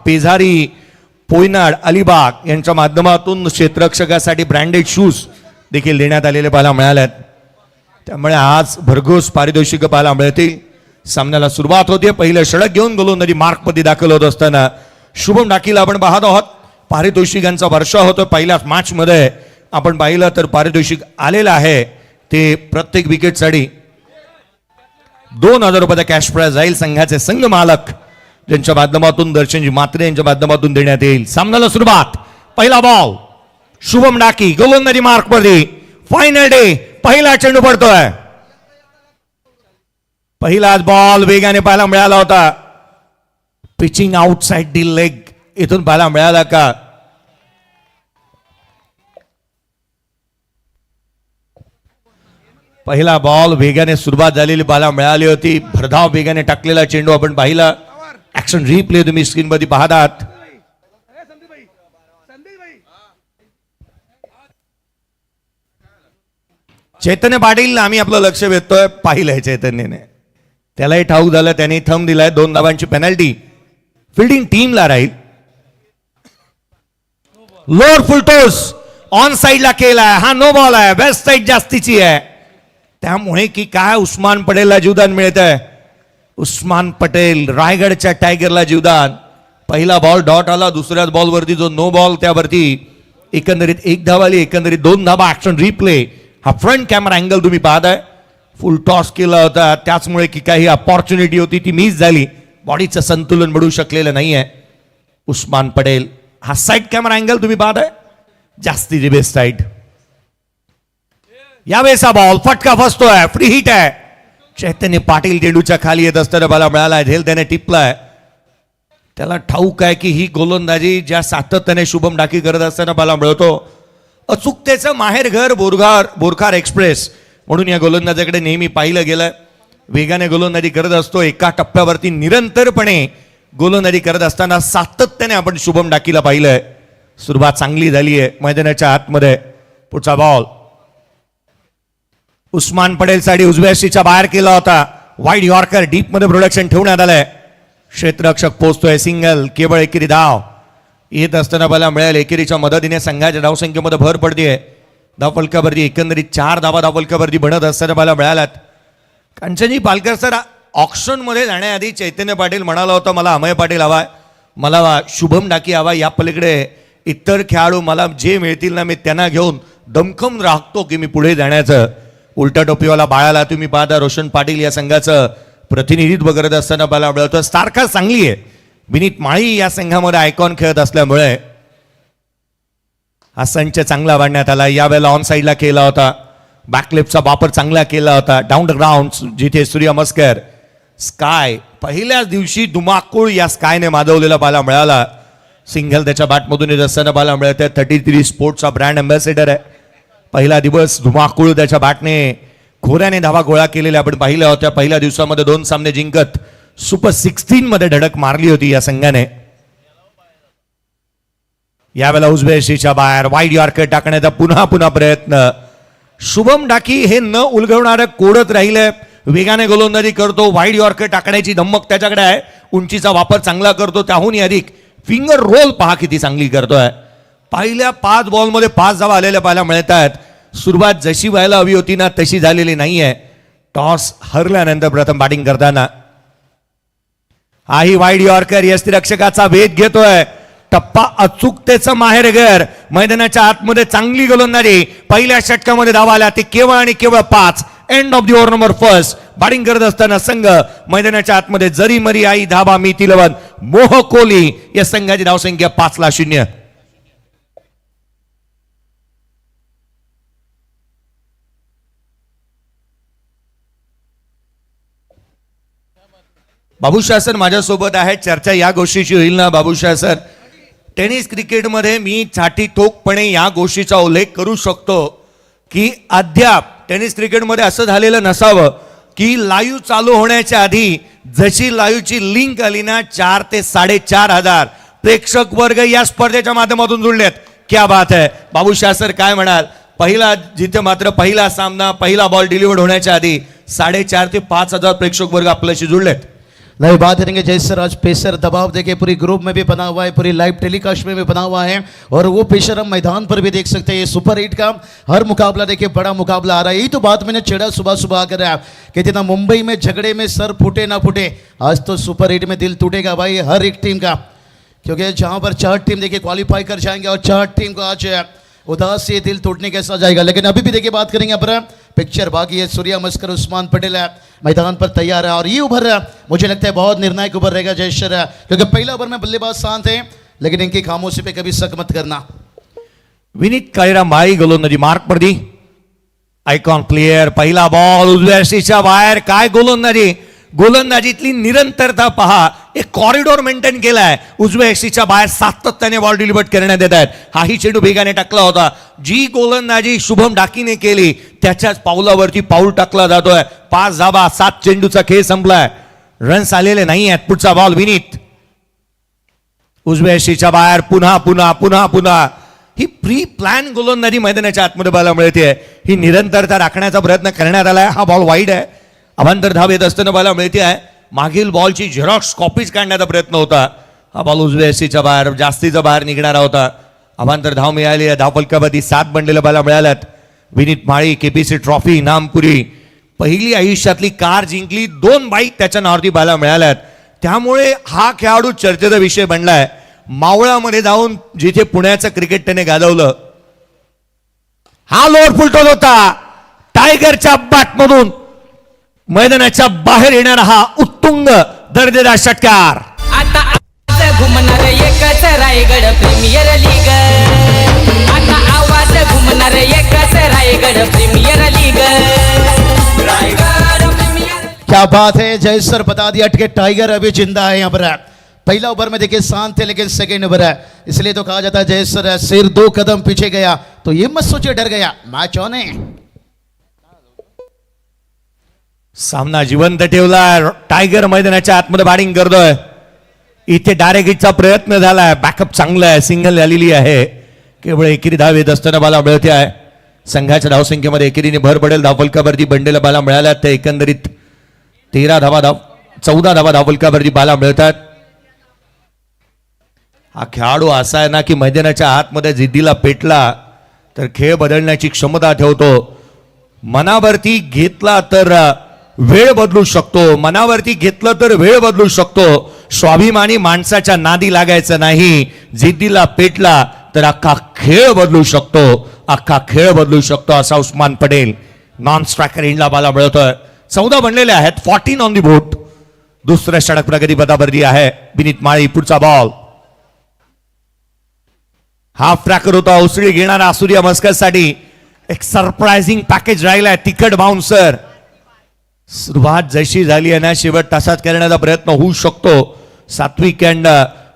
पेझारी पोयनाड अलिबाग यांच्या माध्यमातून क्षेत्ररक्षकासाठी branded shoes देखील देण्यात आलेले पाहायला मिळाले आहेत. त्यामुळे आज भरघोस पारितोषिक पाहायला मिळतील. सामन्याला सुरुवात होते. पहिलं षटक घेऊन गोलंदाजी मार्कमध्ये दाखल होत असताना शुभम डाकीला आपण पाहत आहोत. पारितोषिकांचा वर्षा होतो. पहिल्याच मॅच मध्ये आपण पाहिलं तर पारितोषिक आलेलं आहे ते प्रत्येक विकेटसाठी 2000 रुपयाचा कॅश प्राइज जाईल. संघाचे संघ मालक ज्यांच्या माध्यमातून दर्शनजी मात्रे यांच्या माध्यमातून देण्यात येईल. सामन्याला सुरुवात. पहिला बॉल शुभम डाकी गोलंदाजी मार्कमध्ये. फायनल डे पहिला चेंडू पडतोय. पहिलाच बॉल वेगाने पाहायला मिळाला होता. पिचिंग आउटसाइड दी लेग इथून पाहायला मिळाला का? पहिला बॉल वेगाने सुरुवात झालेली पाहायला मिळाली होती. भरधाव वेगाने टाकलेला चेंडू आपण पाहिला. ऍक्शन रिप्ले तुम्ही स्क्रीन मध्ये पाहतात. चैतन्य पाटील आम्ही आपलं लक्ष वेधतोय. पाहिलंय चैतन्यने. त्यालाही ठाऊक झालं. त्याने थंब दिलाय. 2 धावांची पेनल्टी फिल्डिंग टीमला राहील. लोअर फुल टॉस ऑन साइडला केलाय. हा नो बॉल आहे. वेस्ट साइड जास्तीची आहे. त्यामुळे की काय उस्मान पटेलला जीवदान मिळत आहे. उस्मान पटेल रायगडच्या टायगरला जीवदान. पहिला बॉल डॉट आला. दुसऱ्याच बॉलवरती जो नो बॉल त्यावरती एकंदरीत 1 धाव आली. एकंदरीत 2 धावा. Action replay. हा फ्रंट कॅमेरा अँगल तुम्ही पाहताय. फुल टॉस केला होता. त्याचमुळे की काही अपॉर्च्युनिटी होती ती मिस झाली. बॉडीचं संतुलन मिळू शकलेलं नाहीये उस्मान पटेल. हा साईड कॅमेरा अँगल तुम्ही पाहताय. जास्तीची बेस्ट साईड. यावेळेचा बॉल फटका फसतोय. फ्री हिट आहे. चैतन्य पाटील चेंडूच्या खाली येत असताना मला मिळाला. झेल त्याने टिपलाय. त्याला ठाऊक आहे की ही गोलंदाजी ज्या सातत्याने शुभम डाकी करत असताना मला मिळतो. अचूकतेचं माहेरघर बोरखार एक्सप्रेस म्हणून या गोलंदाजाकडे नेहमी पाहिलं गेलं. वेगाने गोलंदाजी करत असतो. एका टप्प्यावरती निरंतरपणे गोलंदाजी करत असताना सातत्याने आपण शुभम डाकीला पाहिलंय. सुरुवात चांगली झाली आहे मैदानाच्या आतमध्ये. पुढचा बॉल उस्मान पटेल साठी उजव्या शीच्या बाहेर केला होता. वाईड यॉर्कर डीप मध्ये प्रोडक्शन ठेवण्यात आलंय. क्षेत्ररक्षक पोहोचतोय. सिंगल. केवळ एकेरी धाव येत असताना मला मिळेल. एकेरीच्या मदतीने संघाच्या धावसंख्येमध्ये भर पडतीये. धावफलकावरती एकंदरीत 4 धावा धावफलकावरती बनत असताना मला मिळाल्यात. कांचनजी पालकर सर ऑक्शन मध्ये जाण्याआधी चैतन्य पाटील म्हणाला होता मला अमय पाटील हवाय. मला शुभम डाकी हवा. या पलीकडे इतर खेळाडू मला जे मिळतील ना मी त्यांना घेऊन दमखम राखतो की मी पुढे जाण्याचं. उलटा टोपीवाला बाळाला तुम्ही पाहता. रोशन पाटील या संघाचं प्रतिनिधित्व करत असताना मला मिळतं. स्टारका चांगली आहे. विनीत माळी या संघामध्ये आयकॉन खेळत असल्यामुळे हा संच चांगला बांधण्यात आला. यावेळेला ऑन साईडला केला होता. बॅकलेपचा वापर चांगला केला होता. डाऊन द ग्राउंड जिथे सूर्यमस्कर स्काय पहिल्याच दिवशी धुमाकूळ या स्कायने माजवलेला पाहायला मिळाला. सिंगल त्याच्या बॅटमधून येत असताना पाहायला मिळत आहे. 33 स्पोर्ट्सचा ब्रँड अँबॅसेडर आहे. पहिला दिवस धुमाकूळ त्याच्या बॅटने खोऱ्याने धावा गोळा केलेल्या आपण पाहिल्या होत्या. पहिल्या दिवसामध्ये 2 सामने जिंकत सुपर 16 मध्ये धडक मारली होती या संघाने. यावेळेला उजव्या शीच्या बाहेर वाईड यॉर्कर टाकण्याचा पुन्हा प्रयत्न. शुभम डाकी हे न उलगवणारं कोडत राहिले. वेगाने गोलंदाजी करतो. वाईड यॉर्कर टाकण्याची धमक त्याच्याकडे आहे. उंचीचा वापर चांगला करतो. त्याहूनही अधिक फिंगर रोल पहा किती चांगली करतोय. पहिल्या 5 बॉलमध्ये 5 धावा आलेल्या पाहायला मिळत आहेत. सुरुवात जशी व्हायला हवी होती ना तशी झालेली नाहीये. टॉस हरल्यानंतर प्रथम बॅटिंग करताना हाही वाईड यॉर्कर यष्टिरक्षकाचा वेध घेतोय. टप्पा अचूकतेचं माहेरघर. मैदानाच्या आतमध्ये चांगली गोलंदाजी. पहिल्या षटकामध्ये धावा आल्या ते केवळ आणि केवळ 5. End of the over number first. Batting करत असताना संघ मैदानाच्या आतमध्ये जरी मरी आई धाबा मी तिलवन मोह कोहली या संघाची धावसंख्या 5-0. बाबूशाह सर माझ्यासोबत आहे. चर्चा या गोष्टीची होईल ना बाबूशाह सर. टेनिस क्रिकेटमध्ये मी छाटी ठोकपणे या गोष्टीचा उल्लेख करू शकतो की अद्याप टेनिस क्रिकेटमध्ये असं झालेलं नसावं की लाईव्ह चालू होण्याच्या आधी जशी लाईव्हची लिंक आली ना 4 ते 4.5 हजार प्रेक्षक वर्ग या स्पर्धेच्या माध्यमातून जुळलेत. क्या बात आहे. बाबूशाह सर काय म्हणाल. पहिला जिथे मात्र पहिला सामना पहिला बॉल डिलिव्हर्ड होण्याच्या आधी 4.5 ते 5 हजार प्रेक्षक वर्ग आपल्याशी जुळलेत. लाइव बात करेंगे जय सर। आज पेसर दबाव देखिए पूरी ग्रुप में भी बना हुआ है, पूरी लाइव टेलीकास्ट में भी बना हुआ है, और वो पेसर हम मैदान पर भी देख सकते हैं। ये सुपर 8 का हर मुकाबला देखिए बड़ा मुकाबला आ रहा है। यही तो बात मैंने छेड़ा सुबह सुबह आकर कि जितना मुंबई में झगड़े में सर फूटे ना फूटे, आज तो सुपर 8 में दिल टूटेगा भाई हर एक टीम का, क्योंकि जहां पर 4 टीम देखिए क्वालिफाई कर जाएंगे और 4 टीम को आज उदास से दिल टूटने कैसा जाएगा। लेकिन अभी भी देखिए बात करेंगे पर पिक्चर बाकी है। सूर्या मस्कर उस्मान पटेल है मैदान पर तैयार है, और ये ओवर मुझे लगता है बहुत निर्णायक ओवर रहेगा जयेश्वर, क्योंकि पहला ओवर में बल्लेबाज शांत है, लेकिन इनकी खामोशी पे कभी शक मत करना। विनीत काळीराम भाई गोलंदाजी मार्क पर दी, आयकॉन प्लेयर, पहिला बॉल उजव्या शीच्या बाहेर, काय गोलंदाजी, गोलंदाजीतली निरंतरता पहा, एक कॉरिडॉर मेंटेन केलाय, उजव्या यष्टीच्या बाहेर सातत्याने बॉल डिलिव्हर करण्यात येत आहेत। हाही चेंडू वेगाने टाकला होता, जी गोलंदाजी शुभम डाकीने केली त्याच्याच पावलावरती पाऊल टाकला जातोय। 5 धाबा 7 चेंडूचा खेळ संपलाय, रन्स आलेले नाही आहेत। पुढचा बॉल विनीत उजव्या यष्टीच्या बाहेर, पुन्हा पुन्हा पुन्हा पुन्हा ही प्री प्लॅन गोलंदाजी मैदानाच्या आतमध्ये बघायला मिळते। ही निरंतरता राखण्याचा प्रयत्न करण्यात आलाय। हा बॉल वाईड आहे, अवांतर धाव येत असताना बघायला मिळते आहे। मागील बॉलची झेरॉक्स कॉपीज काढण्याचा प्रयत्न होता, हा बॉल उजव्या यष्टीच्या बाहेर जास्तीचा बाहेर निघणारा होता। अवांतर धाव मिळाली आहे, धावफलकावरती 7 बनलेल्या बॉल मिळाल्यात। विनीत माळी केपीसी ट्रॉफी इनामपुरी, पहिली आयुष्यातली कार जिंकली, 2 बाईक त्याच्या नावावरती बॉल मिळाल्यात, त्यामुळे हा खेळाडू चर्चेचा विषय बनलाय। मावळामध्ये जाऊन जिथे पुण्याचं क्रिकेट त्याने गाजवलं, हा लोअर फुलटॉस होता। टायगरच्या बॅटमधून मैदानाच्या बाहेर येणारा हा उत्तुंग दर्जेदार षटकार। आता आवाज घुमणार एकच रायगड प्रीमियर लीग, आता आवाज घुमणार एकच Raigad premier league, Raigad premier. क्या बात है जयेश्वर, बता दिया कि टाइगर अभी जिंदा है यहाँ पर। पहला ओवर में देखिए शांत थे, लेकिन सेकेंड ओवर है, इसलिए तो कहा जाता है जयेश्वर सिर 2 कदम पीछे गया तो ये मत सोचे डर गया, मैच ऑन है। सामना जिवंत ठेवला, टायगर मैदानाच्या आतमध्ये बॅटिंग करतोय। इथे डायरेक्ट हिटचा प्रयत्न झालाय, बॅकअप चांगला आहे, सिंगल झालेली आहे, केवळ एकेरी धाव येत असताना बाला मिळते आहे। संघाच्या धावसंख्येमध्ये एकेरीने भर पडेल, धावफलकावरती बंडेला बाला मिळाल्या, ते एकंदरीत 14 धावा धावफलकावरती बाला मिळतात। हा खेळाडू असा आहे ना की मैदानाच्या आतमध्ये जिद्दीला पेटला तर खेळ बदलण्याची क्षमता ठेवतो, मनावरती घेतला तर वेळ बदलू शकतो, मनावरती घेतलं तर वेळ बदलू शकतो। स्वाभिमानी माणसाच्या नादी लागायचं नाही, जिद्दीला पेटला तर अख्खा खेळ बदलू शकतो, अख्खा खेळ बदलू शकतो, असा उस्मान पटेल नॉन स्ट्रायकर इंडला बाला मिळतोय। 14 बनलेले आहेत, 14 ऑन दी बोट। दुसऱ्या षटक प्रगती पदावरती आहे विनीत माळी। पुढचा बॉल हाफ ट्रॅकर होता, उसळी घेणारा सूर्या मस्कर साठी एक सरप्राइझिंग पॅकेज राहिलाय, तिकट बाउन्सर। सुरुवात जशी झाली आहे ना, शेवट तासात करण्याचा प्रयत्न होऊ शकतो। सात्विक अँड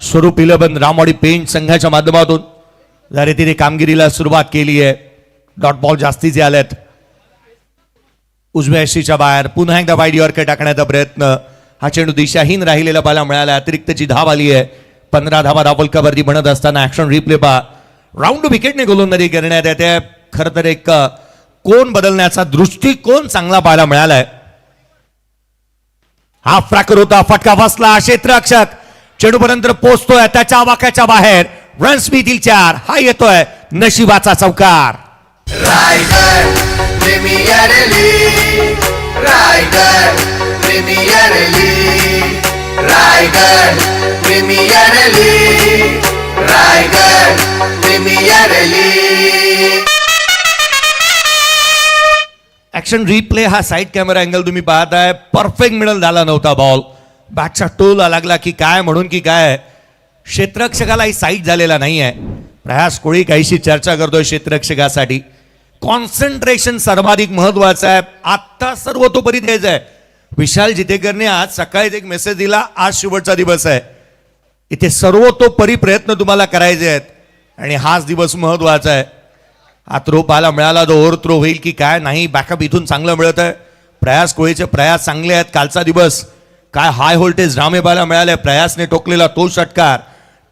स्वरूप 11 रामवाडी पेंट संघाच्या माध्यमातून जरी तिने कामगिरीला सुरुवात केली आहे। डॉट बॉल जास्तीचे आलेत, उजव्या यष्टीच्या बाहेर, पुन्हा एकदा वाईड यॉर्कर टाकण्याचा प्रयत्न, हा चेंडू दिशाहीन राहिलेला बाला मिळाला, अतिरिक्तची धाव आली आहे। 15 धावा धावफलकावरती बनत असताना ऍक्शन रिप्ले पहा, राऊंड विकेटने गोलंदाजी करण्यात येते। खरं तर एक कोण बदलण्याचा दृष्टिकोन चांगला पाहायला मिळालाय। हाफ ट्रॅकर होता, फटका बसला, क्षेत्ररक्षक चेंडूपर्यंत पोहोचतोय, त्याच्या आवाक्याच्या बाहेर, रन्स मिळतील 4, हा येतोय नशिबाचा चौकार। Raigad premier league, Raigad premier league, Raigad premier league, Raigad premier league. Action replay हा साईड कॅमेरा अँगल तुम्ही पाहताय, परफेक्ट मिडल झाला नव्हता बॉल, बॅटचा टोला लागला की काय म्हणून की काय, क्षेत्ररक्षकाला ही साईड झालेला नाहीये। प्रयास कोळी काहीशी चर्चा करतोय क्षेत्ररक्षकासाठी, कॉन्सन्ट्रेशन सर्वाधिक महत्वाचं आहे, आता सर्वतोपरी द्यायचं आहे। विशाल जितेकरने आज सकाळीच एक मेसेज दिला, आज शेवटचा दिवस आहे, इथे सर्वतोपरी प्रयत्न तुम्हाला करायचे आहेत आणि हाच दिवस महत्वाचा आहे। हा थ्रो पाहायला मिळाला, जो ओव्हर थ्रो होईल की काय नाही, बॅकअप इथून चांगलं मिळत आहे। प्रयास कोळीचे प्रयास चांगले आहेत, कालचा दिवस काय हाय व्होल्टेज ड्रामे पाहायला मिळाले, प्रयासने टोकलेला तो षटकार,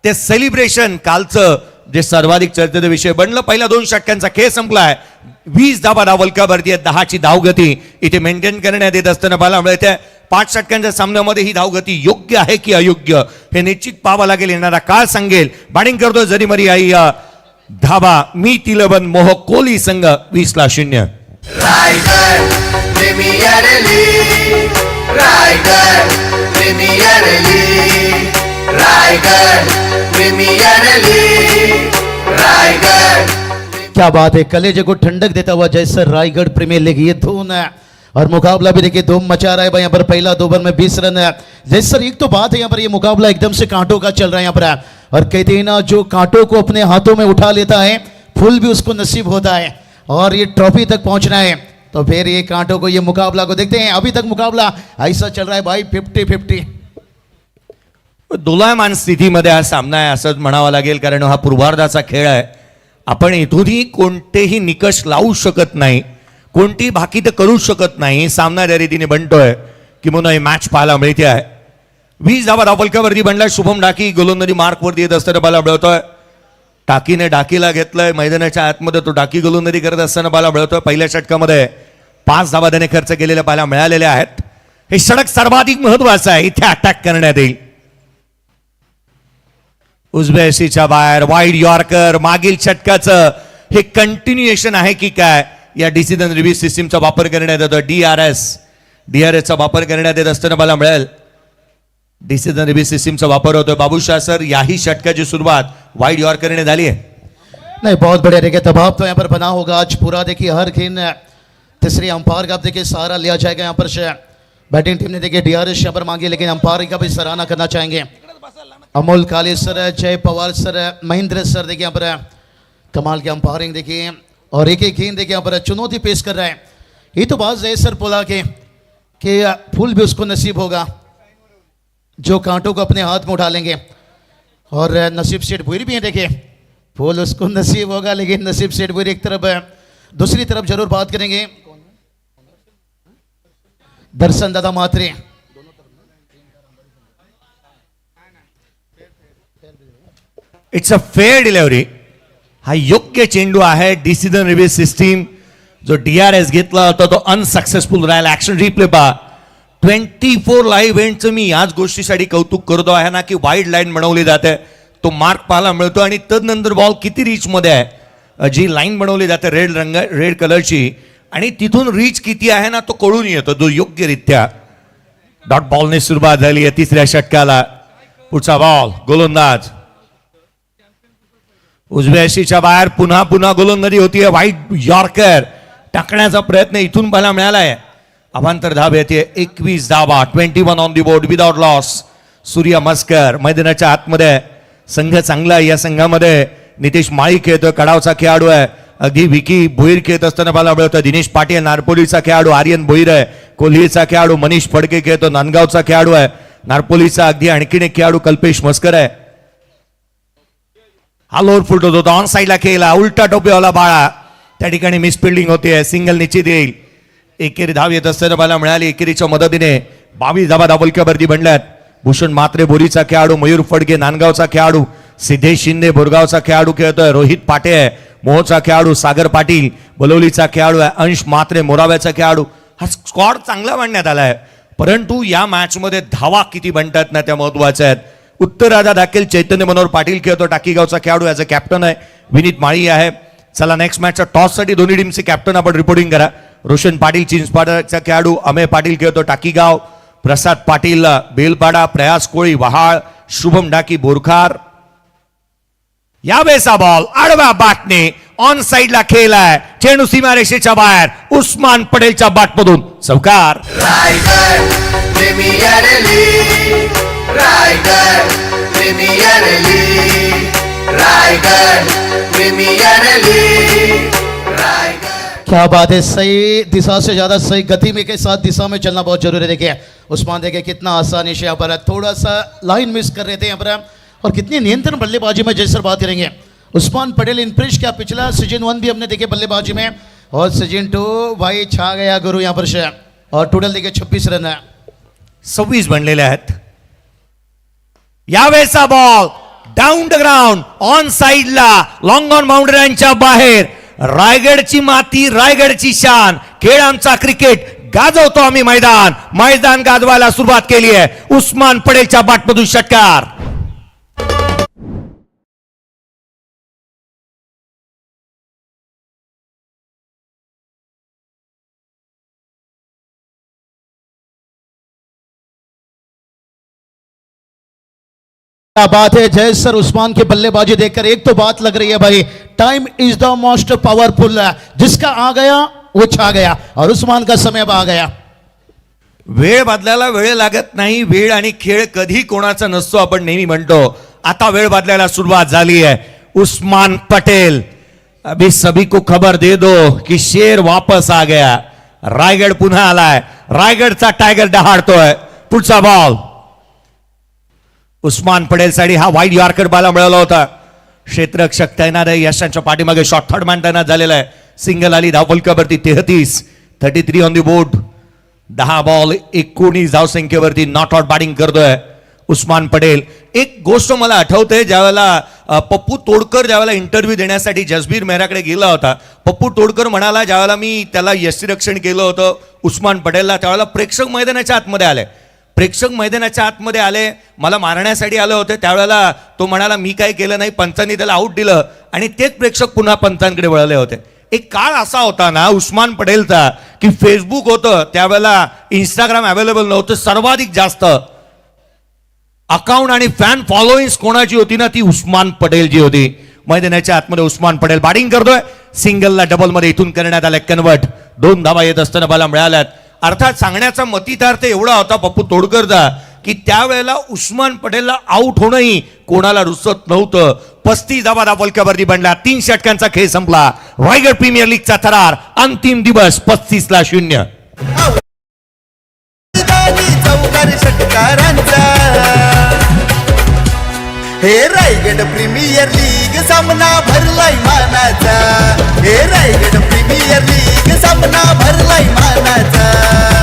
ते सेलिब्रेशन कालचं जे सर्वाधिक चर्चेचा विषय बनलं। पहिल्या 2 षटकांचा खेळ संपलाय, 20 धावा धावफलकावरती आहेत, 10ची धावगती इथे मेंटेन करण्यात येत असताना पाहायला मिळते। 5 षटकांच्या सामन्यामध्ये ही धावगती योग्य आहे की अयोग्य हे निश्चित पाहावं लागेल. येणारा काळ सांगेल. बॅटिंग करतो जरीमरी आई धाबा मी तिलबन मोह कोहली संघ 20-0. Raigad premier league, Raigad premier league, Raigad premier league, Raigad. क्या बात है, कलेजे को ठंडक देता हुआ जैसे रायगढ़ प्रीमियर लीग ये धून है और मुकाबला भी देखिए धूम मचा रहा है भाई. यहाँ पर पहला 2 ओवर में 20 रन है. जैसे सर एक तो बात है यहाँ पर ये मुकाबला एकदम से कांटों का चल रहा है यहाँ पर और कहते हैं ना जो कांटों को अपने हाथों में उठा लेता है फूल भी उसको नसीब होता है और ये ट्रॉफी तक पहुंचना है तो फिर ये कांटों को ये मुकाबला को देखते हैं. अभी तक मुकाबला ऐसा चल रहा है भाई 50-50. दोलायमान स्थितीमध्ये हा सामना आहे असंच म्हणावं लागेल कारण हा पूर्वार्धाचा खेळ आहे. आपण इथूनही कोणतेही निकष लावू शकत नाही, कोणती भाकीत करू शकत नाही. सामना त्या रीतीने बनतोय किंवा ही मॅच पाहायला मिळते आहे. 20 धावा धावफलकावरती बनलाय. शुभम डाकी गोलंदाजी मार्कवरती येत असताना बाला मिळवतोय. टाकीने डाकीला घेतलंय मैदानाच्या आतमध्ये तो डाकी गोलंदाजी करत असताना बाला मिळवतोय. पहिल्या षटकामध्ये 5 धावा त्याने खर्च केलेल्या पाहायला मिळालेल्या आहेत. हे षटक सर्वाधिक महत्वाचं आहे. इथे अटॅक करण्यात येईल. उजव्या एसीच्या बाहेर वाईड यॉर्कर. मागील षटकाचं हे कंटिन्युएशन आहे की काय या डिसिजन रिव्ह्यू सिस्टीमचा वापर करण्यात येतो. DRS चा वापर करण्यात येत असताना मला मिळेल. डिसिजन रिव्ह्यू सिस्टीमचा वापर होतोय. बाबूशाह सर याही षटकाची सुरुवात वाईड यॉर्करने झाली आहे. नहीं बहुत बढ़िया देखिए दबाव तो यहाँ पर बना होगा आज पूरा. देखिए हर गेंद तीसरी अंपायर का देखिए सहारा लिया जाएगा यहाँ पर से. बैटिंग टीम ने देखिए DRS यहाँ पर मांगी लेकिन अंपायर का भी सराहना करना चाहेंगे. अमोल काले सर, जय पवार सर, महेंद्र सर देखिए यहाँ पर कमाल की अंपायरिंग देखिए और एक गेंद देखिए यहाँ पर चुनौती पेश कर रहा है. ये तो बात है सर बोला कि फूल भी उसको नसीब होगा जो कांटों को अपने हाथ में उठा लेंगे और नसीब सेठ भूरी भी है देखिए फूल उसको नसीब होगा लेकिन नसीब सेठ भूरी एक तरफ है. दूसरी तरफ जरूर बात करेंगे Darshan Dada Matre. It's a fair delivery. हा योग्य चेंडू आहे. डिसिजन रिव्ह्यू सिस्टीम जो DRS घेतला होता तो अनसक्सेसफुल राहिला. ऍक्शन रिप्ले पहा. 24 लाईव्ह इव्हेंटचं मी याच गोष्टीसाठी कौतुक करतो आहे ना की वाईड लाईन बनवली जाते तो मार्क पाहायला मिळतो आणि तदनंतर बॉल किती रीच मध्ये आहे जी लाईन बनवली जाते रेड कलरची आणि तिथून रीच किती आहे ना तो कळून येतो. जो योग्यरित्या डॉट बॉलने सुरुवात झाली आहे तिसऱ्या षटकाला. पुढचा बॉल गोलंदाज उजव्या एशीच्या बाहेर पुन्हा गोलंदाजी होतीये. वाईट यॉर्कर टाकण्याचा प्रयत्न इथून पाहायला मिळाला आहे. अवांतर धाव येते. 21 धावा 21 on the board without loss. सूर्य मस्कर मैदानाच्या आतमध्ये. संघ चांगला आहे. या संघामध्ये नितेश माळी खेळतोय. कडावचा खेळाडू आहे. अगदी विकी भोईर खेळत असताना पाहायला मिळतोय. दिनेश पाटील नारपोलीचा खेळाडू. आर्यन भोईर आहे. कोल्हेचा खेळाडू. मनीष फडके खेळतो. नांदगावचा खेळाडू आहे. नारपोलीचा अगदी आणखीन एक खेळाडू कल्पेश मस्कर आहे. हा लोअर फुलत होतो. ऑन साईडला खेळला. उलटा टोपीवाला बाळा त्या ठिकाणी मिस फिल्डिंग होते. सिंगल निश्चित येईल. एकेरी धाव येत असताना मला मिळाली. एकेरीच्या मदतीने 22 धावा धावफलकावरती बनल्यात. भूषण मात्रे बोरीचा खेळाडू. मयूर फडके नांदगावचा खेळाडू. सिद्धेश शिंदे बोरगावचा खेळाडू खेळतोय. रोहित पाटे आहे मोहचा खेळाडू. सागर पाटील बलवलीचा खेळाडू आहे. अंश मात्रे मोराव्याचा खेळाडू. हा स्क्वॉड चांगला मांडण्यात आला आहे परंतु या मॅच मध्ये धावा किती बनतात ना त्या महत्वाच्या आहेत. उत्तराधा दाखल चैतन्य मनोहर पाटील खेळतो. टाकीगावचा खेळाडू ॲज अ कॅप्टन आहे. विनीत माळी आहे. चला नेक्स्ट मॅचच्या टॉससाठी दोन्ही टीमचे कॅप्टन आपण रिपोर्टिंग करा. रोशन पाटील चिंचपाडाचा खेळाडू. अमेय पाटील खेळतो टाकीगाव. प्रसाद पाटील बेलपाडा. प्रयास कोळी वहाळ. शुभम डाकी बोरखार. यावेळेचा बॉल आडव्या बॅटने ऑन साइडला खेळलाय. चेंडू सीमारेषेच्या बाहेर. उस्मान पटेलच्या बॅटमधून चौकार. Raigad premier league, Raigad premier league, Raigad premier league, Raigad. क्या बात है. सही दिशा से ज्यादा सही गति में के साथ दिशा में चलना बहुत जरूरी है. देखिए उस्मान देखिए कितना आसानी से यहाँ पर थोड़ा सा लाइन मिस कर रहे थे यहाँ पर और कितनी नियंत्रण बल्लेबाजी में जैसे बात करेंगे. उस्मान पटेल इनप्रेस क्या पिछला सीजन 1 भी हमने देखे बल्लेबाजी में और सीजन 2 भाई छा गया गुरु यहाँ पर से और टोटल देखिए 26 रन है. 26 बनलेले आहेत. यावेळेचा ball down the ground on साइडला लॉंग ऑन बाउंड्रीच्या बाहेर. रायगडची माती रायगडची शान. खेळ आमचा क्रिकेट गाजवतो आम्ही मैदान गाजवायला सुरुवात केली आहे. उस्मान पटेलच्या बॅटमधून षटकार. क्या बात है जय सर. उस्मान की बल्लेबाजी देखकर एक तो बात लग रही है भाई, time is the most powerful. जिसका आ गया वो छा गया और उस्मान का समय अब आ गया. वेळ बदलायला वेळ लागत नाही. वेळ आणि खेळ कधी कोणाचा नसतो आपण नेहमी म्हणतो. आता वेळ बदलायला सुरुवात झाली आहे. उस्मान पटेल, अभी सभी को खबर दे दो कि शेर वापस आ गया. रायगड पुन्हा आलाय. रायगडचा टायगर दहाडतोय. पुढचा बॉल उस्मान पटेल साठी हा वाईड यॉर्कर बाला मिळाला होता. क्षेत्ररक्षक तैनात आहे. यशांच्या पाठीमागे शॉट थर्ड मॅन तैनात झालेला आहे. सिंगल आली धावफलकावरती 33 ऑन दी बोर्ड. 10 बॉल 19 धावसंख्येवरती नॉट आउट बॅटिंग करतोय उस्मान पटेल. एक गोष्ट मला आठवते, ज्यावेळेला पप्पू तोडकर ज्यावेळेला इंटरव्ह्यू देण्यासाठी जसबीर मेहराकडे गेला होता, पप्पू तोडकर म्हणाला ज्यावेळेला मी त्याला यष्टीरक्षण केलं होतं उस्मान पटेलला, त्यावेळेला प्रेक्षक मैदानाच्या आतमध्ये आले. प्रेक्षक मैदानाच्या आतमध्ये आले, मला मारण्यासाठी आले होते. त्यावेळेला तो म्हणाला मी काय केलं नाही, पंचांनी त्याला आऊट दिलं आणि तेच प्रेक्षक पुन्हा पंचांकडे वळले होते. एक काळ असा होता ना उस्मान पटेलचा की फेसबुक होतं त्यावेळेला, इंस्टाग्राम अवेलेबल नव्हतं. सर्वाधिक जास्त अकाउंट आणि फॅन फॉलोईंग कोणाची होती ना, ती उस्मान पटेलची होती. मैदानाच्या आतमध्ये उस्मान पटेल बॅटिंग करतोय. सिंगलला डबल मध्ये इथून करण्यात आलं कन्वर्ट. 2 धावा येत असताना बाला मिळाल्यात. अर्थात सांगण्याचा मतितार्थ एवढा होता पप्पू तोडकरचा की त्यावेळेला उस्मान पटेलला आऊट होणंही कोणाला रुसत नव्हतं. 35 धावा धावफलकावरती बनला. 3 षटकांचा खेळ संपला. रायगड प्रीमियर लीगचा थरार अंतिम दिवस 35-0. हे रायगड प्रीमियर लीग सामना भरलाय मानाचा. हे रायगड प्रीमियर लीग सामना भरलाय मानाचा.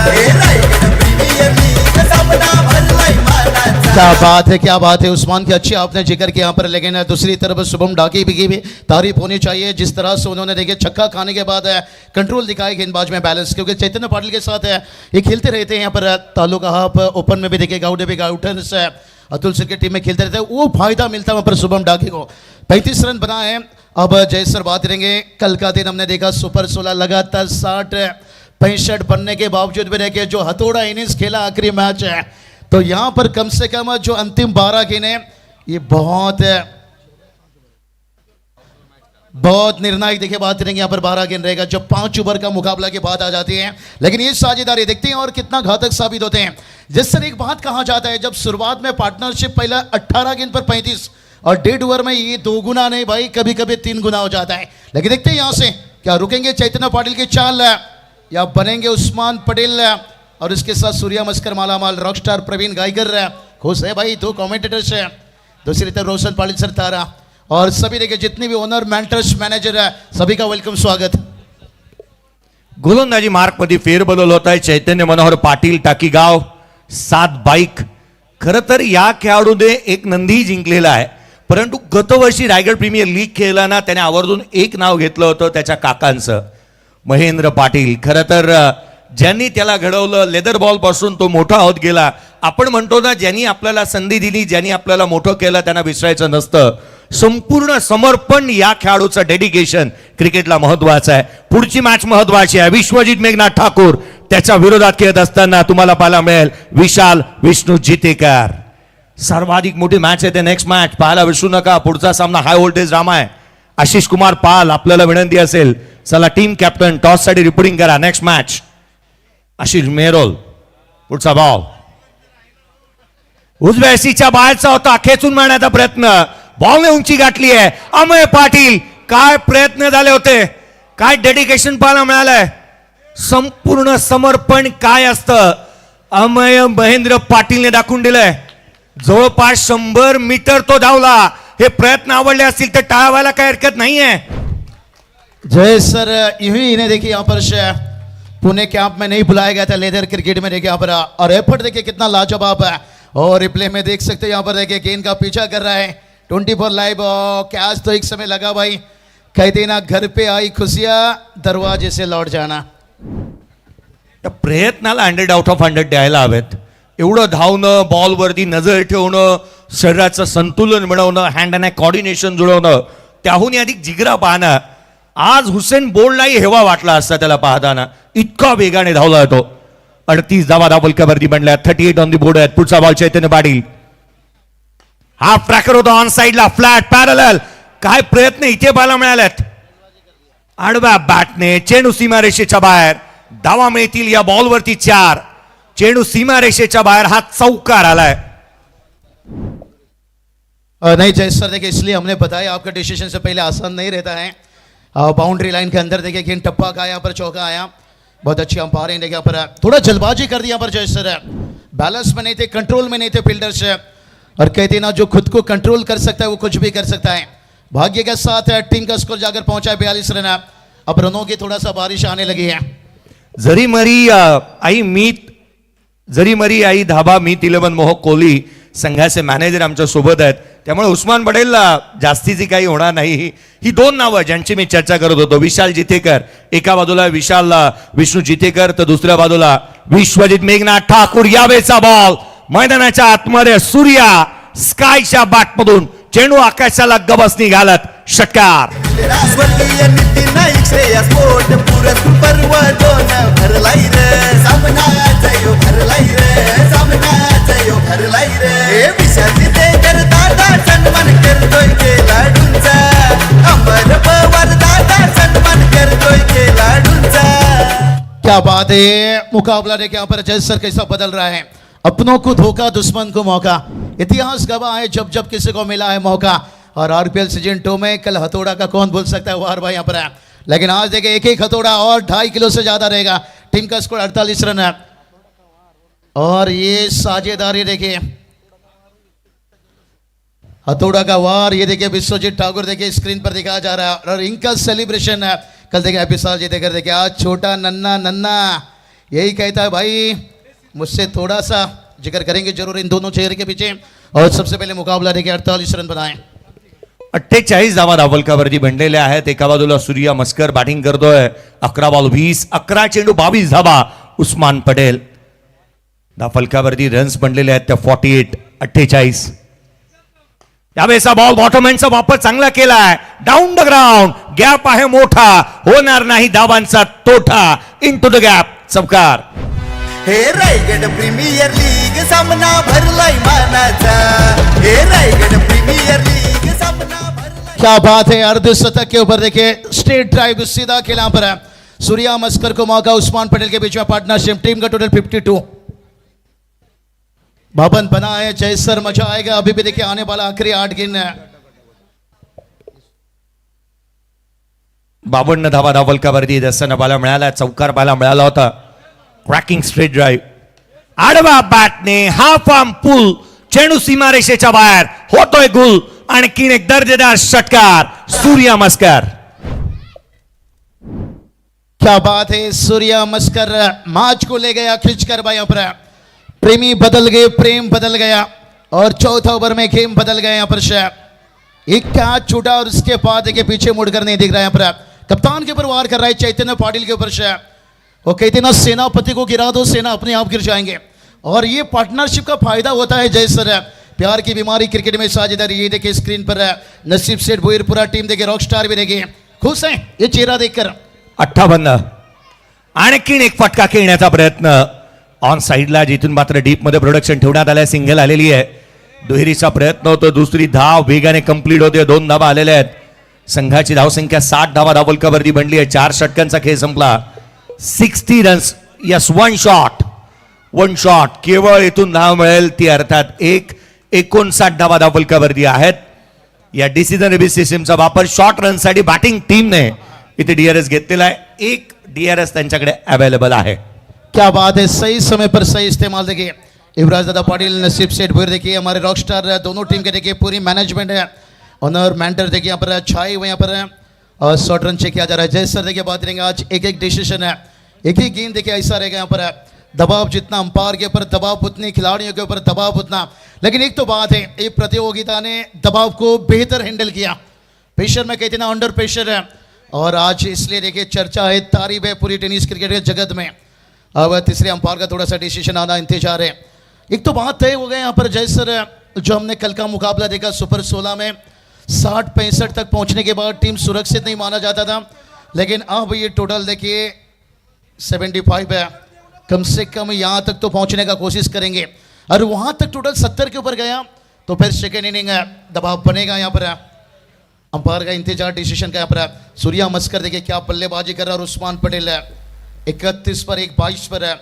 हे रायगड प्रीमियर लीग सामना भरलाय मानाचा. क्या बात है उस्मान की अच्छी आपने जिक्र किया यहाँ पर. लेकिन दूसरी तरफ शुभम ढाकी की भी तारीफ होनी चाहिए. जिस तरह से उन्होंने देखिए छक्का खाने के बाद कंट्रोल दिखाया गेंदबाज में बैलेंस, क्योंकि चैतन्य पाटिल के साथ ये खेलते रहते हैं यहाँ पर तालुका हाफ ओपन में भी देखिए गाउडे भी गाउटर्स अतुल सिंह की टीम में खेलते रहते हैं, वो फायदा मिलता है वहाँ पर शुभम ढाकी को. 35 रन बनाए हैं. अब जय सर बात करेंगे. कल का दिन हमने देखा सुपर 16 लगातार 60-65 बनने के बावजूद भी देखिए जो हथौड़ा इनिंग्स खेला आखिरी मैच है, तो यहाँ पर कम से कम जो अंतिम 12 गेंदें ये बहुत निर्णायक देखिए बात करेंगे. यहाँ पर 12 गेंद रहेगा. जब 5 ओवर का मुकाबला की बात आ जाती है, लेकिन ये साझेदारी देखते हैं और कितना घातक साबित होते हैं. जिस तरह एक बात कहा जाता है, जब शुरुआत में पार्टनरशिप पहला 18 गेंद पर 35 और 1.5 ओवर में ये 2 गुना नहीं भाई, कभी कभी 3 गुना हो जाता है. लेकिन देखते हैं यहाँ से क्या रुकेंगे चैतन्य पाटिल की चाल या बनेंगे उस्मान पटेल. और इसके साथ सूर्या मस्कर मालामाल रॉकस्टार प्रवीण गायकर खुश है भाई. 2 कॉमेंटेटर्स है. दूसरी तरफ रोशन पाटिल सर तारा और सभी देखिए जितने भी ओनर मेंटर्स मैनेजर है सभी का वेलकम स्वागत. गोलंदाजी मार्क मध्ये फेरबदल होत आहे. चैतन्य मनोहर पाटील टाकीगाव 7 बाईक. खरं तर या खेळाडूने एक नंदी जिंकलेला आहे, परंतु गतवर्षी रायगड प्रीमियर लीग खेळताना त्याने आवर्जून एक नाव घेतलं होतं त्याच्या काकांचं, महेंद्र पाटील. खरं तर ज्यांनी त्याला घडवलं, लेदर बॉल पासून तो मोठा होत गेला. आपण म्हणतो ना, ज्यांनी आपल्याला संधी दिली, ज्यांनी आपल्याला मोठं केलं त्यांना विसरायचं नसतं. संपूर्ण समर्पण या खेळाडूचं डेडिकेशन क्रिकेटला महत्वाचं आहे. पुढची मॅच महत्वाची आहे. विश्वजित मेघनाथ ठाकूर त्याच्या विरोधात खेळत असताना तुम्हाला पाहायला मिळेल विशाल विष्णू जितेकर. सर्वाधिक मोठी मॅच आहे ते. नेक्स्ट मॅच पाहायला विसरू नका. पुढचा सामना हाय व्होल्टेज ड्रामा आहे. आशिष कुमार पाल आपल्याला विनंती असेल, चला टीम कॅप्टन टॉस साठी रिपोर्टिंग करा. Next match Ashish Mehrol. पुढचा बॉल उजव्या सीच्या बाहेरचा होता. खेचून मारण्याचा प्रयत्न, बॉलने उंची गाठली आहे. अमय पाटील, काय प्रयत्न झाले होते, काय डेडिकेशन पाहायला मिळालंय. संपूर्ण समर्पण काय असतं अमय महेंद्र पाटीलने दाखवून दिलंय. जवळपास 100 मीटर तो धावला. हे प्रयत्न आवडले असतील तर टाळावायला काही हरकत नाहीये. जय सर यूं ही इन्हें देखिए यहाँ पर पुणे कैंप में नहीं बुलाया गया था लेदर क्रिकेट में. देखिए यहाँ पर और एफर्ट देखिए कितना लाजवाब है. और रिप्ले में देख सकते हैं यहाँ पर देखिए गेंद का पीछा कर रहा है. 24 लाइव कैच तो एक समय लगा भाई. कहते ना घर पे आई खुशियां दरवाजे से लौट जाना. त्या प्रयत्नाला 100 आउट ऑफ 100 द्यायला हवेत. एवढं धावणं, बॉलवरती नजर ठेवणं, शरीराचं संतुलन मिळवणं, हँड अँड कॉर्डिनेशन जुळवणं, त्याहून अधिक जिगरा पाहणं. आज हुसेन बोल्टलाही हेवा वाटला असता त्याला पाहताना, इतका वेगाने धावला तो. 38 धावा धावलक्यावरती बनल्या. 38 ऑन दी बोर्ड आहेत. पुढचा बॉल चैतन्य पाटील. हाफ ट्रॅकर होता ऑन साइडला, फ्लॅट पॅरलल. काय प्रयत्न इथे पाहायला मिळालेत. आडव्या बॅटने चेंडू सीमारेषेच्या बाहेर. धावा मिळतील या बॉलवरती 4. चेंडू सीमारेषेच्या बाहेर, हा चौकार आलाय. नहीं जय सर, देखिए इसलिए हमने बताया आपका डिसीजन से पहले आसान नहीं रहता है. बाउंड्री लाइन के अंदर देखिए कि टप्पा का यहाँ पर चौका आया. बहुत अच्छी अंपायर हैं. देखिए यहाँ पर थोड़ा जल्दबाजी कर दिया पर जय सर, बैलेंस में नहीं थे, कंट्रोल में नहीं थे फील्डर्स. और कहते ना जो खुद को कंट्रोल कर सकता है वो कुछ भी कर सकता है. भाग्य के साथ टीम का स्कोर जाकर पहुंचा है 42 रन. अब रनों की थोड़ा सा बारिश आने लगी है. जरी मरी आई धाबा मीत 11 मोहक कोहली संघाचे मॅनेजर आमच्या सोबत आहेत. त्यामुळे उस्मान पटेलला जास्तीची काही होणार नाही. ही 2 नावं ज्यांची मी चर्चा करत होतो. विशाल जितेकर, एका बाजूला विष्णू जितेकर, तर दुसऱ्या बाजूला विश्वजित मेघनाथ ठाकूर. यावेळेचा बॉल मैदानाच्या आतमध्ये, सूर्या स्कायच्या बॅटमधून चेंडू आकाशाला गबस निघालत. षटकार. स्वर्गीय नितीन नाईक श्रेयस पोट पुरस पर्व दोन भरलाई रे सामना जयो भरलाई रे सामना जयो भरलाई रे. हे विशाल ते कर दादा सन्मान करतोय खेळाडूंचा. अमर पवार दादा सन्मान करतोय खेळाडूंचा. क्या बात है. मुकाबला देखिए यहाँ पर जय सर कैसा बदल रहा है. अपनों को धोखा, दुश्मन को मौका. इतिहास गवाह है जब जब किसी को मिला है मौका. और आरपीएल सीजन 2 में कल हथौड़ा का कौन भूल सकता है वार भाई यहाँ पर है. लेकिन आज देखिए एक एक हथौड़ा और 2.5 किलो से ज्यादा रहेगा. टीम का स्कोर 48 रन है. और ये साझेदारी देखिए, हथौड़ा का वार. ये देखिए विश्वजीत ठाकुर देखिए स्क्रीन पर दिखाया जा रहा है. और इनका सेलिब्रेशन है. कल देखिए विशाल जितेकर देखिए, आज छोटा नन्ना यही कहता है भाई मुझसे थोड़ा सा जिक्र करेंगे जरूर इन दोनों चेहरे के पीछे. और सबसे पहले मुकाबला देखिए 48 रन बनाए. 48 धावा धावलकावरती बनलेल्या आहेत. एका बाजूला सूर्या मस्कर बॅटिंग करतोय. 11 बॉल 20, 11 चेंडू 22 धावा. उस्मान पटेल धावलकावरती रन्स बनलेले आहेत त्या 48. 48 यावेळेचा बॉल बॉटम एंडचा वापर चांगला केलाय. डाऊन द ग्राउंड, गॅप आहे मोठा, होणार नाही धावांचा तोटा. इन टू द गॅप, चौकार. हे रायगड प्रीमियर लीग सामना भरलाय मानाचा. हे रायगड प्रीमियर लीग सामना भरलाय. क्या बात है. अर्धशतक के ऊपर देखिए स्ट्रेट ड्राइव सीधा खेला पर सूर्या मस्कर को मौका. उस्मान पटेल के बीच में पार्टनरशिप. टीम का टोटल 52. भवन बना है. जय सर मजा आएगा. अभी भी देखिए आने वाला आखिरी 8 गेंद है. 52 धावा धावलकावरती दस्ताना पाहायला मिळाला. चौकार पाहायला मिळाला होता. Cracking straight drive. आडवा बॅटने हाफ आर्म पुल. चेंडू सीमारेषेच्या बाहेर, होतोय गुल. आणखीन एक दर्जेदार षटकार. सूर्या मस्कर. क्या बात है. सूर्या मस्कर मैच को ले गया खींचकर भाई. पर प्रेमी बदल गए, प्रेम बदल गया. और चौथा ओवर में गेम बदल गया. यहाँ पर एक कैच छूटा और उसके बाद देखिए पीछे मुड़कर नहीं दिख रहा है. यहाँ पर कप्तान के ऊपर वार कर रहा है चैतन्य पाटिल के ऊपर. वो कहते ना सेनापति को गिरा दो, सेना अपने आप गिर जाएंगे. और ये पार्टनरशिप का फायदा होता है जय सर. प्यार की बीमारी क्रिकेट में साझेदारी. ये देखिए स्क्रीन पर नसीब सेठ भोईर, पूरा टीम देखिए, रॉक स्टार भी देखिए खुश है ये चेहरा देखकर. 58. आणखीन एक फटका खेळण्याचा प्रयत्न ऑन साइडला, जिथून मात्र डीप मध्ये प्रोडक्शन ठेवण्यात आलंय. सिंगल आलेली आहे. दुहेरीचा प्रयत्न होतो. दुसरी धाव वेगाने कंप्लीट होते. 2 धावा आलेल्या आहेत. संघाची धावसंख्या 60 धावा धावलकावरती बनली आहे. 4 षटकांचा खेळ संपला. 60 रन्स. Yes, one shot. केवळ इथून धाव मिळेल ती अर्थात 59 धावा धावलकावरती आहेत. या डिसिजन रिव्ह्यू सिस्टमचा वापर शॉर्ट रन साठी बॅटिंग टीमने इथे डीआरएस घेतलेला आहे. 1 डीआरएस त्यांच्याकडे अवेलेबल आहे. क्या बात है. सही समय पर सही इस्तेमाल. देखिए युवराज दादा पाटिल, नसीब सेठ भोईर देखिए हमारे रॉक स्टार दोनों टीम के देखिए पूरी मैनेजमेंट है. ऑनर मैंटर देखिए यहाँ पर छाए हुए यहाँ पर. और शॉर्ट रन चेक किया जा रहा है. जय सर देखिए बात करेंगे आज एक डिसीजन है. एक ही गेंद देखिए ऐसा रहेगा यहाँ पर. दबाव जितना अंपायर के ऊपर दबाव उतने, खिलाड़ियों के ऊपर दबाव उतना. लेकिन एक तो बात है, ये प्रतियोगिता ने दबाव को बेहतर हैंडल किया. प्रेशर में कहते ना अंडर प्रेशर है. और आज इसलिए देखिए चर्चा है, तारीफ है पूरी टेनिस क्रिकेट के जगत में. अब तीसरे अंपायर का थोड़ा सा डिसीजन आना इंतजार है। एक तो बात तय हो गई यहाँ पर जय सर, जो हमने कल का मुकाबला देखा सुपर 16 में 60-65 तक पहुंचने के बाद टीम सुरक्षित नहीं माना जाता था, लेकिन अब ये टोटल देखिए 75 है। कम से कम यहाँ तक तो पहुंचने का कोशिश करेंगे, और वहाँ तक टोटल 70 के ऊपर गया तो फिर सेकेंड इनिंग दबाव बनेगा यहाँ पर। अंपायर का इंतजार डिसीजन का यहाँ पर। सूर्या मस्कर देखिए क्या बल्लेबाजी कर रहा है, और उस्मान पटेल 31 पर 22 पर है,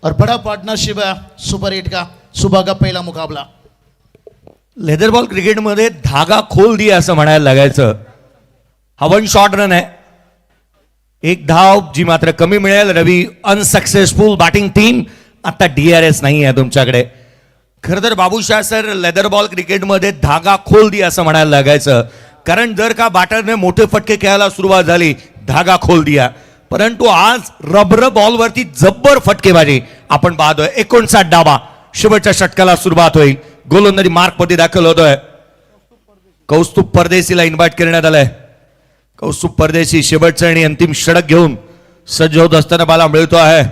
और बड़ा पार्टनरशिप है सुपर 8 का। सुबह का पहिला मुकाबला लेदर बॉल क्रिकेटमध्ये धागा खोल दिया असं म्हणायला लागायचं. हा वन शॉट रन आहे, एक धाव जी मात्र कमी मिळेल. रवी अनसक्सेसफुल बॅटिंग टीम. आता DRS नाही आहे तुमच्याकडे. खरं तर बाबूशाह सर, लेदर बॉल क्रिकेटमध्ये धागा खोल दिया असं म्हणायला लागायचं, कारण जर का बॅटरने मोठे फटके खेळायला सुरुवात झाली धागा खोल दिया. परंतु आज रबर बॉलवरती जब्बर फटकेबाजी आपण पाहतोय. 59 डाबा. शेवटच्या षटकाला सुरुवात होईल. गोलंदाजी मार्क मध्ये दाखल होतोय. कौस्तुभ परदेशीला इन्व्हाइट करण्यात आलंय. कौस्तुभ परदेशी शेवटचं आणि अंतिम षटक घेऊन सज्ज होत असताना बाला मिळतो आहे.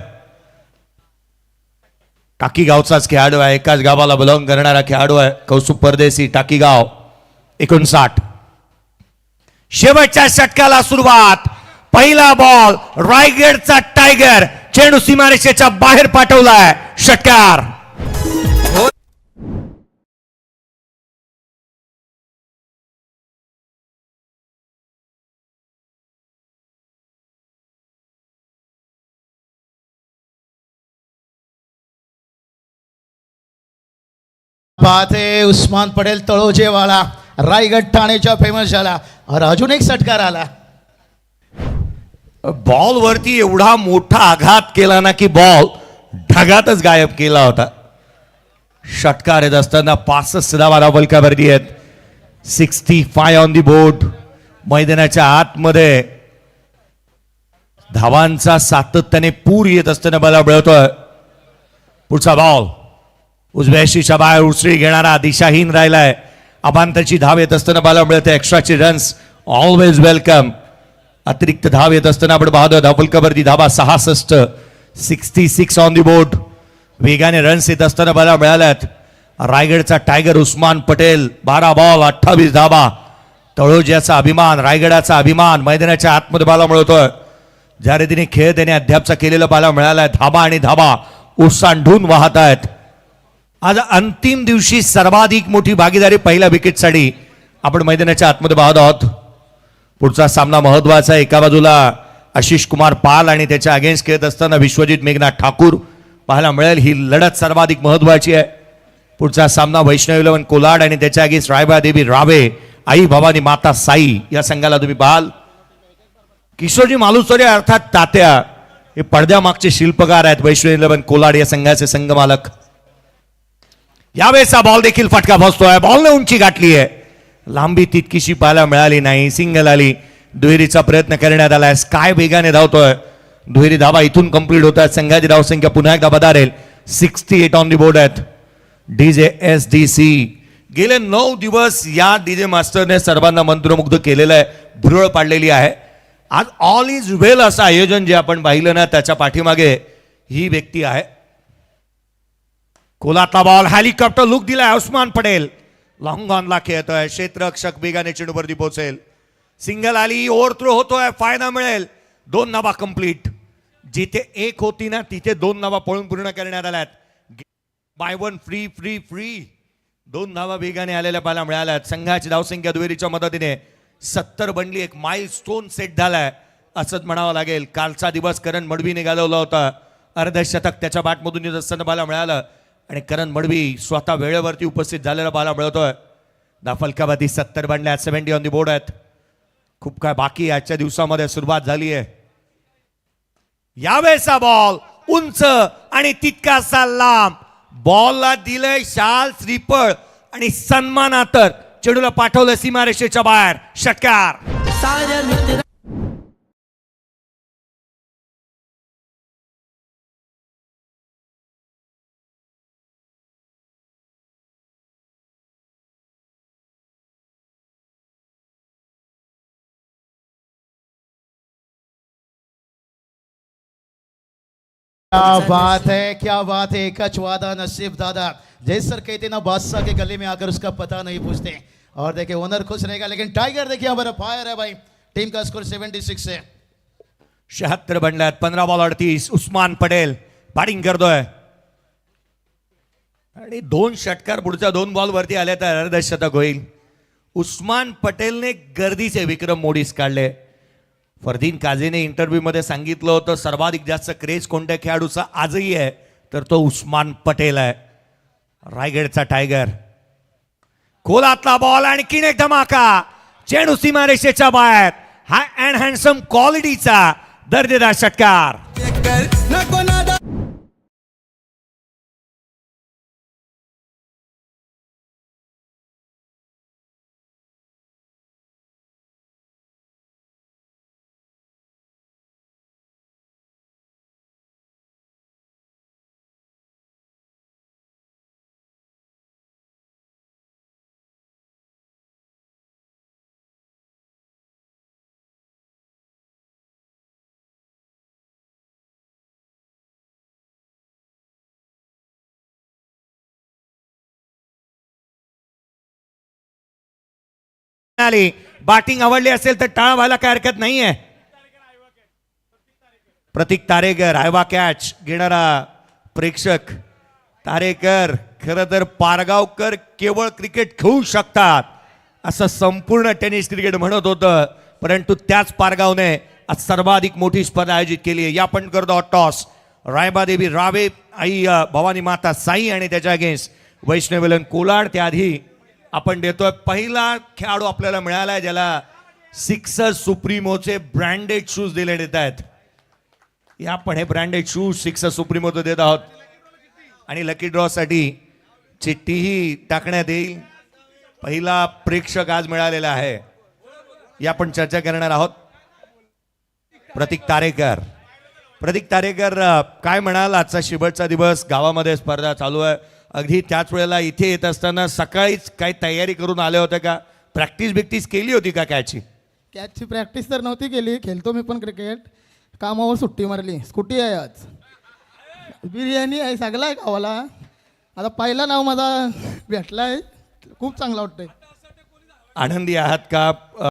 टाकी गावचाच खेळाडू आहे, एकाच गावाला बिलॉंग करणारा खेळाडू आहे कौस्तुभ परदेशी. टाकी गाव. 59. शेवटच्या षटकाला सुरुवात. पहिला बॉल. रायगडचा टायगर चेंडू सीमारेषेच्या बाहेर पाठवलाय. षटकार. पाहते उस्मान पटेल तळोजेवाला रायगड ठाणेच्या फेमस झाला, और अजून एक षटकार आला. बॉल वरती एवढा मोठा आघात केला ना की बॉल ढगातच गायब केला होता. षटकार येत असताना 65 धावा धावफलकावरती आहेत. 65 ऑन दी बोर्ड. मैदानाच्या आतमध्ये धावांचा सातत्याने पूर येत असताना मला मिळतोय. पुढचा बॉल उजव्या शीच्या बाहेर उसळी घेणारा दिशाहीन राहिलाय. अबांतरची धाव येत असताना मला मिळते. एक्स्ट्राचे रन्स ऑलवेज वेलकम. अतिरिक्त धाव येत असताना आपण पाहतोय धावफलकावरती धावा 66. 66 ऑन दी बोर्ड. वेगाने रन्स येत असताना मला मिळाल्यात. रायगडचा टायगर उस्मान पटेल 12 बॉल 28 धावा. तळोज्याचा अभिमान, रायगडाचा अभिमान मैदानाच्या आतमध्ये बाला मिळतोय. ज्या रीतीने खेळ त्याने अद्यापचा केलेला बाला मिळालाय. धाबा आणि धाबा ओसांडून वाहत आहेत. आज अंतिम दिवशी सर्वाधिक मोठी भागीदारी पहिल्या विकेटसाठी आपण मैदानाच्या आतमध्ये पाहत आहोत. पुढचा सामना महत्वाचा आहे. एका बाजूला आशिष कुमार पाल आणि त्याच्या अगेन्स्ट खेळत असताना विश्वजित मेघनाथ ठाकूर पाहायला मिळेल. ही लढत सर्वाधिक महत्वाची आहे. पुढचा सामना वैष्णव इलेव्हन कोलाड आणि त्याच्या अगेन्स्ट रायबादेवी रावे आई भवानी माता साई या संघाला तुम्ही पाहाल. किशोरजी मालुसरे अर्थात तात्या हे पडद्यामागचे शिल्पकार आहेत वैष्णव इलेव्हन कोलाड या संघाचे संघमालक. यावेळेचा बॉल देखील फटका बसतोय. बॉलने उंची गाठली आहे, लांबी तितकीशी पाहायला मिळाली नाही. सिंगल आली. दुहेरीचा प्रयत्न करण्यात आलाय. काय वेगाने धावतोय. दुहेरी धावा इथून कंप्लीट होतात. संघाची धावसंख्या पुन्हा एकदा बदारेल. 68 ऑन दी बोर्ड आहेत. DJSDC गेले 9 दिवस या DJ मास्टरने सर्वांना मंत्रमुग्ध केलेलं आहे. भुरळ पाडलेली आहे. आज ऑल इज वेल असं आयोजन जे आपण पाहिलं ना त्याच्या पाठीमागे ही व्यक्ती आहे. कोलातला बॉल हेलिकॉप्टर लुक दिलाय. उस्मान पटेल लॉंग ऑनला खेळतोय. क्षेत्ररक्षक वेगाने चेंडूवरती पोहोचेल. सिंगल आली. ओव्हर थ्रो होतोय. फायदा मिळेल. 2 नावा कंप्लीट. जिथे 1 होती ना तिथे 2 नावा पळून पूर्ण करण्यात आल्यात. Bye 1 free free free. 2 धावा वेगाने आलेल्या पाहायला मिळाल्यात. संघाची धावसंख्या दुहेरीच्या मदतीने 70 बनली. एक माइल स्टोन सेट झालाय असंच म्हणावं लागेल. कालचा दिवस करण मडवीने घालवला होता. अर्धशतक त्याच्या बॅटमधून येत असताना पाहायला मिळालं, आणि करण मडवी स्वतः वेळेवरती उपस्थित झालेला पाहायला मिळतोय. धावफलकावरती 70 बनल्या. 70 ऑन दी बोर्ड आहेत. खूप काय बाकी आजच्या दिवसामध्ये सुरुवात झाली आहे. यावेळेचा बॉल उंच आणि तितकासा लांब. बॉलला दिलंय शाल श्रीफळ आणि सन्मानातर चेंडूला पाठवलं सीमारेषेच्या बाहेर. षटकार. क्या बात है, क्या बात है। कच वादा नसीब दादा, जैसे सर कहते ना बादशाह के गले में आकर उसका पता नहीं पूछते। और देखिए ओनर खुश रहेगा, लेकिन टाइगर देखिए हमारा फायर है भाई। टीम का स्कोर 76 है। 76 बनल्यात, 15 बॉल 38. उस्मान पटेल बॅटिंग करतोय आणि 2 षटकार पुढच्या 2 बॉल वरती आले तर अर्धशतक होईल. उस्मान पटेलने गर्दीचे विक्रम मोडीस काढले. फरदीन काझीने इंटरव्ह्यू मध्ये सांगितलं होतं सर्वाधिक जास्त क्रेज कोणत्या खेळाडूचा आजही आहे तर तो उस्मान पटेल आहे. रायगडचा टायगर. खोलातला बॉल आणखीन एक धमाका. चेंडू सीमारेषेच्या बाहेर. हा अँड हँडसम क्वालिटीचा दर्जेदार षटकार. आली बॅटिंग आवडली असेल तर टाळा व्हायला काय हरकत नाहीये. प्रतीक तारेकर आयवा कॅच घेणारा प्रेक्षक. तारेकर खरं तर पारगावकर केवळ क्रिकेट खेळू शकतात असं संपूर्ण टेनिस क्रिकेट म्हणत होतं, परंतु त्याच पारगावने आज सर्वाधिक मोठी स्पर्धा आयोजित केली आहे. या पण करतो टॉस. रायबादेवी रावे आई भवानी माता साई आणि त्याच्या अगेन्स्ट वैष्णवीलन कोलाड. त्याआधी आपण देतोय पहिला खेळाडू आपल्याला मिळाला आहे ज्याला सिक्सर सुप्रीमोचे ब्रँडेड शूज दिले देत आहेत. या पण हे ब्रँडेड शूज सिक्सर सुप्रीमोचे देत आहोत आणि लकी ड्रॉ साठी चिठ्ठीही टाकण्यात येईल. पहिला प्रेक्षक आज मिळालेला आहे. या पण चर्चा करणार आहोत. प्रतीक तारेकर. प्रतीक तारेकर काय म्हणाल, आजचा शेवटचा दिवस, गावामध्ये स्पर्धा चालू आहे. अगदी त्याच वेळेला इथे येत असताना सकाळीच काही तयारी करून आले होते का? प्रॅक्टिस बिक्टिस केली होती का कॅचची? कॅचची प्रॅक्टिस तर नव्हती केली, खेळतो मी पण क्रिकेट. कामावर सुट्टी मारली. स्कूटी आहे आज, बिर्याणी आहे, सगळं आहे गावाला. आता पहिला नाव माझा भेटला आहे, खूप चांगला वाटतंय. आनंदी आहात का?